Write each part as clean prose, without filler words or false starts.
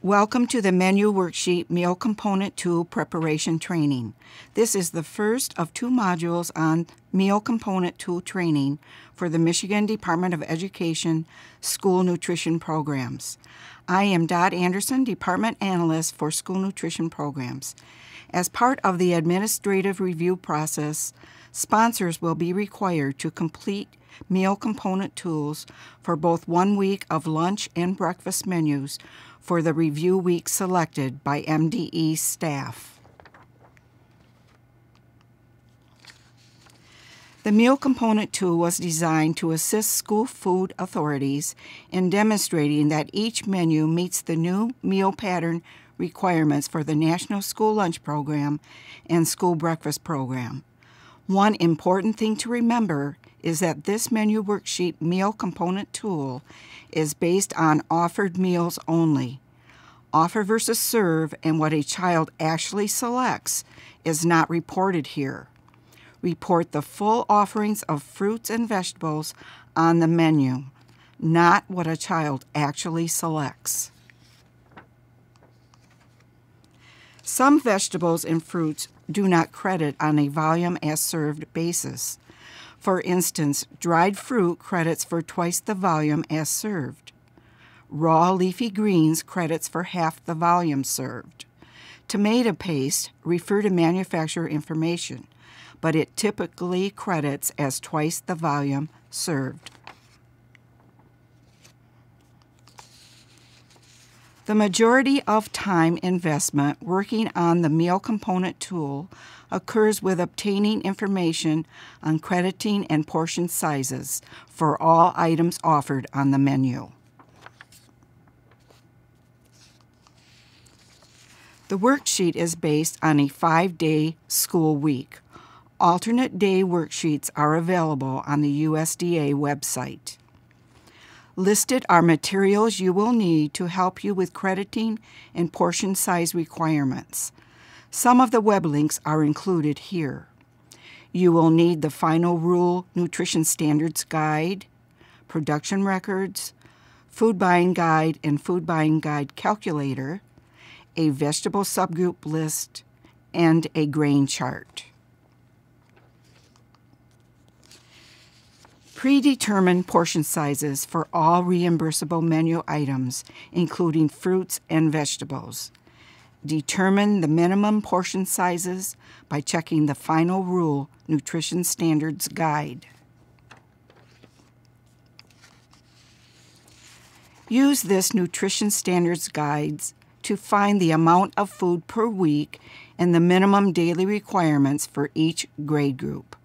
Welcome to the Menu Worksheet Meal Component Tool Preparation Training. This is the first of 2 modules on Meal Component Tool Training for the Michigan Department of Education School Nutrition Programs. I am Dot Anderson, Department Analyst for School Nutrition Programs. As part of the administrative review process, sponsors will be required to complete meal component tools for both 1 week of lunch and breakfast menus for the review week selected by MDE staff. The meal component tool was designed to assist school food authorities in demonstrating that each menu meets the new meal pattern requirements for the National School Lunch Program and School Breakfast Program. One important thing to remember is that this menu worksheet meal component tool is based on offered meals only. Offer versus serve and what a child actually selects is not reported here. Report the full offerings of fruits and vegetables on the menu, not what a child actually selects. Some vegetables and fruits do not credit on a volume as served basis. For instance, dried fruit credits for twice the volume as served. Raw leafy greens credits for half the volume served. Tomato paste refer to manufacturer information, but it typically credits as twice the volume served. The majority of time investment working on the meal component tool occurs with obtaining information on crediting and portion sizes for all items offered on the menu. The worksheet is based on a 5-day school week. Alternate day worksheets are available on the USDA website. Listed are materials you will need to help you with crediting and portion size requirements. Some of the web links are included here. You will need the Final Rule Nutrition Standards Guide, production records, food buying guide and food buying guide calculator, a vegetable subgroup list, and a grain chart. Predetermined portion sizes for all reimbursable menu items, including fruits and vegetables. Determine the minimum portion sizes by checking the Final Rule Nutrition Standards Guide. Use this Nutrition Standards Guide to find the amount of food per week and the minimum daily requirements for each grade group.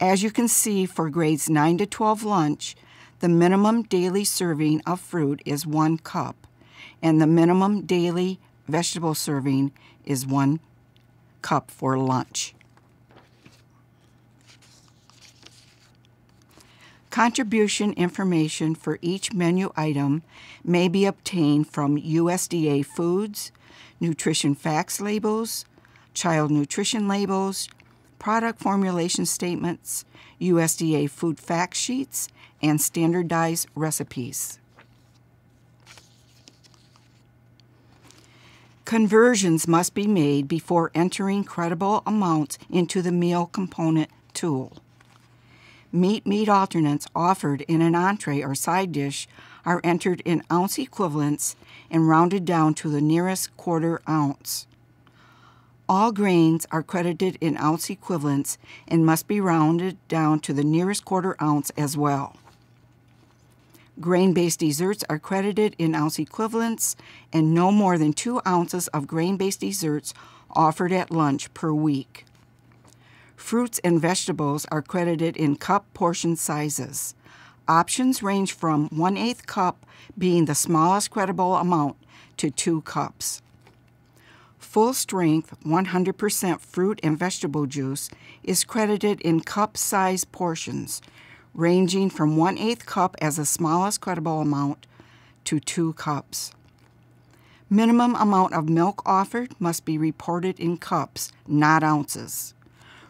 As you can see, for grades 9 to 12 lunch, the minimum daily serving of fruit is 1 cup, and the minimum daily vegetable serving is 1 cup for lunch. Contribution information for each menu item may be obtained from USDA foods, nutrition facts labels, child nutrition labels, product formulation statements, USDA food fact sheets, and standardized recipes. Conversions must be made before entering credible amounts into the meal component tool. Meat alternates offered in an entree or side dish are entered in ounce equivalents and rounded down to the nearest quarter ounce. All grains are credited in ounce equivalents and must be rounded down to the nearest quarter ounce as well. Grain-based desserts are credited in ounce equivalents and no more than 2 ounces of grain-based desserts offered at lunch per week. Fruits and vegetables are credited in cup portion sizes. Options range from 1/8 cup being the smallest credible amount to 2 cups. Full-strength 100% fruit and vegetable juice is credited in cup-size portions, ranging from 1/8 cup as the smallest credible amount to 2 cups. Minimum amount of milk offered must be reported in cups, not ounces.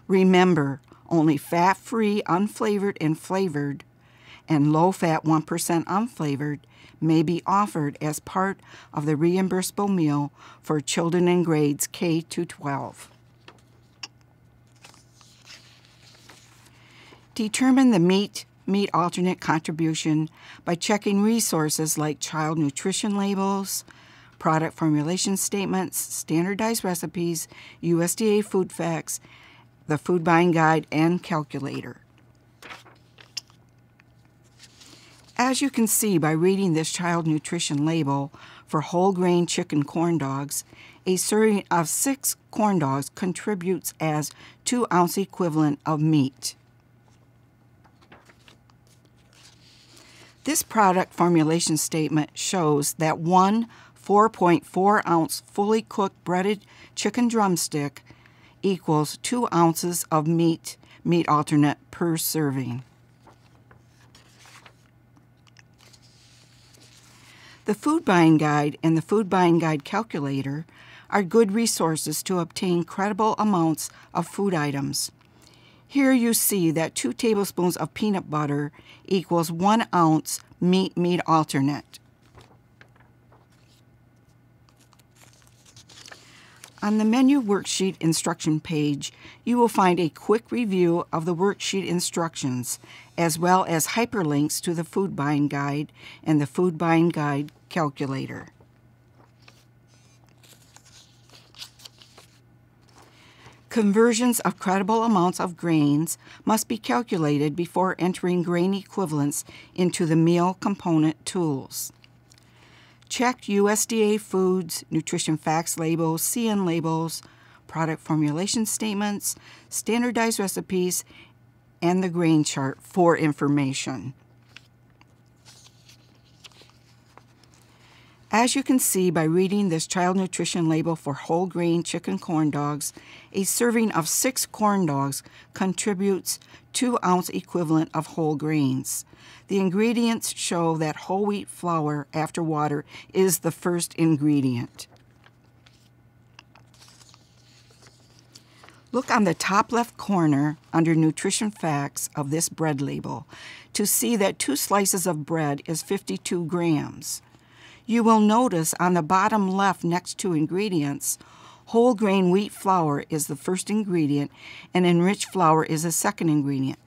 Remember, only fat-free, unflavored, and flavored, and low-fat 1% unflavored may be offered as part of the reimbursable meal for children in grades K to 12. Determine the meat alternate contribution by checking resources like child nutrition labels, product formulation statements, standardized recipes, USDA food facts, the food buying guide, and calculator. As you can see by reading this child nutrition label for whole grain chicken corn dogs, a serving of 6 corn dogs contributes as 2-ounce equivalent of meat. This product formulation statement shows that one 4.4-ounce fully cooked breaded chicken drumstick equals 2 ounces of meat alternate per serving. The Food Buying Guide and the Food Buying Guide calculator are good resources to obtain credible amounts of food items. Here you see that 2 tablespoons of peanut butter equals 1 ounce meat alternate. On the menu worksheet instruction page, you will find a quick review of the worksheet instructions, as well as hyperlinks to the Food Buying Guide and the Food Buying Guide calculator. Conversions of credible amounts of grains must be calculated before entering grain equivalents into the meal component tools. Check USDA Foods, Nutrition Facts labels, CN labels, product formulation statements, standardized recipes, and the grain chart for information. As you can see by reading this child nutrition label for whole grain chicken corn dogs, a serving of 6 corn dogs contributes 2-ounce equivalent of whole grains. The ingredients show that whole wheat flour after water is the first ingredient. Look on the top left corner under Nutrition Facts of this bread label to see that 2 slices of bread is 52 grams. You will notice on the bottom left next to ingredients, whole grain wheat flour is the first ingredient and enriched flour is the second ingredient.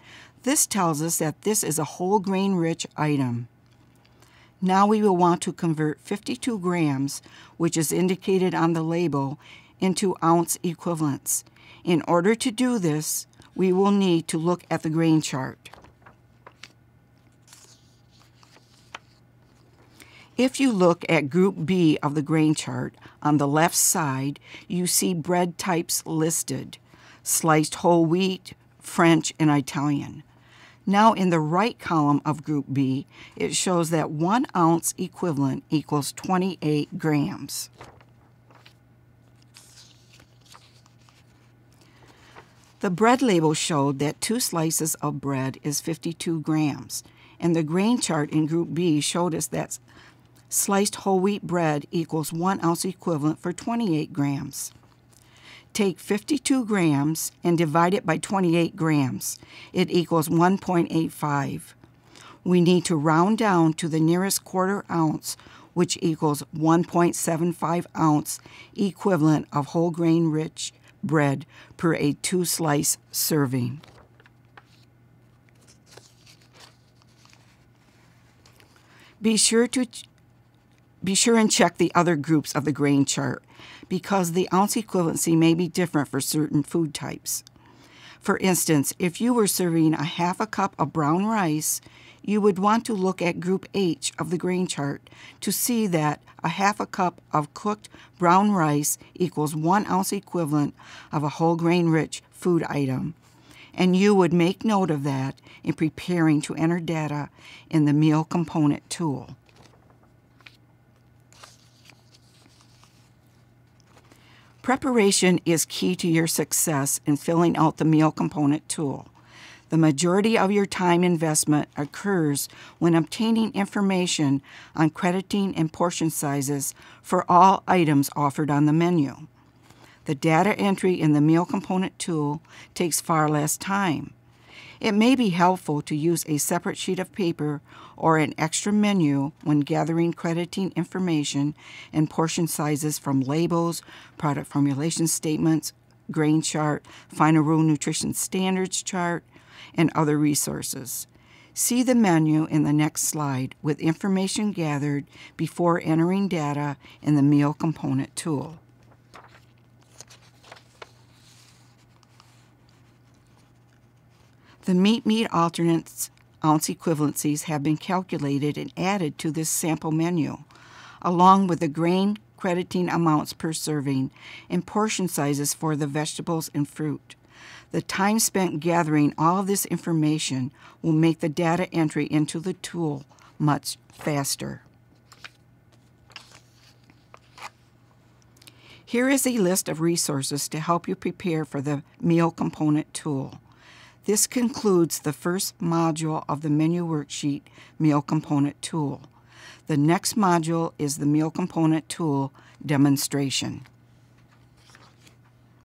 This tells us that this is a whole grain rich item. Now we will want to convert 52 grams, which is indicated on the label, into ounce equivalents. In order to do this, we will need to look at the grain chart. If you look at Group B of the grain chart, on the left side, you see bread types listed: sliced whole wheat, French, and Italian. Now in the right column of Group B, it shows that 1 ounce equivalent equals 28 grams. The bread label showed that 2 slices of bread is 52 grams, and the grain chart in Group B showed us that sliced whole wheat bread equals 1 ounce equivalent for 28 grams. Take 52 grams and divide it by 28 grams. It equals 1.85. We need to round down to the nearest quarter ounce, which equals 1.75 ounce equivalent of whole grain rich bread per a 2-slice serving. Be sure and check the other groups of the grain chart, because the ounce equivalency may be different for certain food types. For instance, if you were serving a half a cup of brown rice, you would want to look at Group H of the grain chart to see that a half a cup of cooked brown rice equals 1 ounce equivalent of a whole grain rich food item. And you would make note of that in preparing to enter data in the meal component tool. Preparation is key to your success in filling out the meal component tool. The majority of your time investment occurs when obtaining information on crediting and portion sizes for all items offered on the menu. The data entry in the meal component tool takes far less time. It may be helpful to use a separate sheet of paper or an extra menu when gathering crediting information and portion sizes from labels, product formulation statements, grain chart, Final Rural Nutrition Standards chart, and other resources. See the menu in the next slide with information gathered before entering data in the meal component tool. The meat alternates ounce equivalencies have been calculated and added to this sample menu, along with the grain crediting amounts per serving and portion sizes for the vegetables and fruit. The time spent gathering all of this information will make the data entry into the tool much faster. Here is a list of resources to help you prepare for the meal component tool. This concludes the first module of the menu worksheet meal component tool. The next module is the meal component tool demonstration.